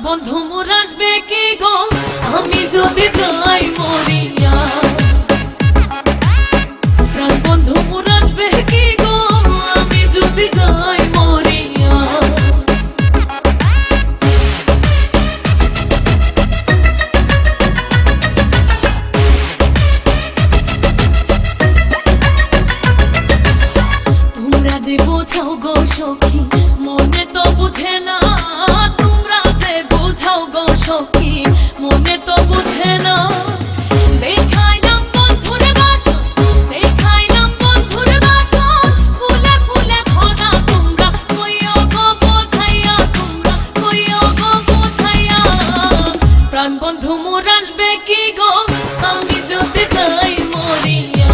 বন্ধু মোর আসবে কি গো আমি যদি যাই মরিয়া। প্রাণ বন্ধু মোর আসবে কি গো আমি যদি যাই মরিয়া। তোমরা যে বোঝাও গো সখী মনে তো বুঝে না, তোমরা যে বোঝাও গো সখী মনে তো বুঝে না। দেখাইলাম বন্ধুর বাসন, দেখাইলাম বন্ধুর বাসন, ফুলে ফুলে ভরা তোমরা কইও গো বোঝাইয়া, তোমরা কইও গো বোঝাইয়া। প্রাণ বন্ধু মোর আসবে কি গো আমি যদি যাই মরিয়া।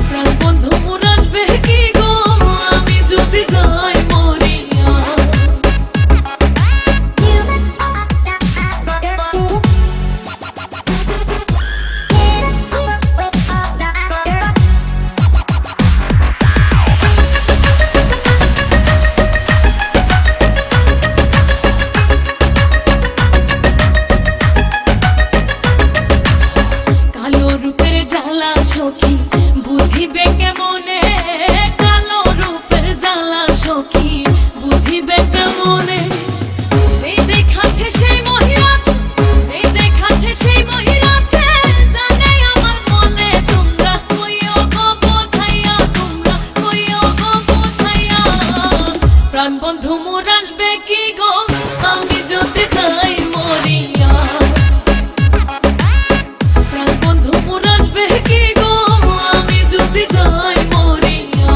প্রাণ বন্ধু মোর আসবে কি গো আমি যদি যাই মরিয়া। কালো রূপের জ্বালা সখী বুঝিবে কেমনে, কালো রূপের জ্বালা সখী বুঝিবে কেমনে। যেই দেখাচ্ছে সেই মহিরাছে, যেই দেখাচ্ছে সেই মহিরাছে, জানে আমার মনে তোমরা কইও গো বোঝাইয়া, তোমরা কইও গো বোঝাইয়া। প্রাণ বন্ধু মোর আসবে কি গো আমি যদি যাই মরিয়া। প্রাণ বন্ধু মোর আসবে কি গো আমি যদি যাই মরিয়া।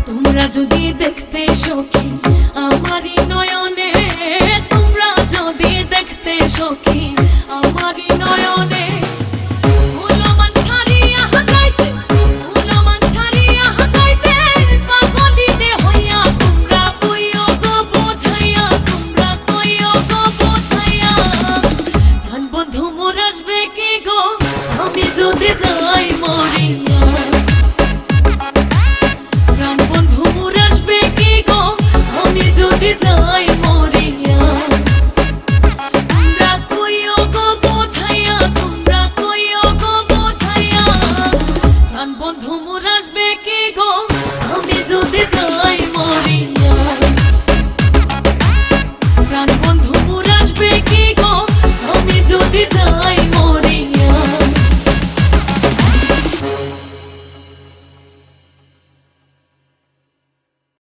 তোমরা যদি দেখতে সখী আমারই নয়নে, তোমরা যদি দেখতে সখী আমারই নয়নে, ফুলমান ছাড়িয়া যাইতে, ফুলমান ছাড়িয়া যাইতে, পাগলিনে হইয়া তোমরা কইও গো বোঝাইয়া, তোমরা কইও গো বোঝাইয়া। প্রাণ বন্ধু মোর আসবে কি গো আমি যদি যাই মরিয়া। প্রাণ বন্ধু মোর আসবে কি গো আমি যদি যাই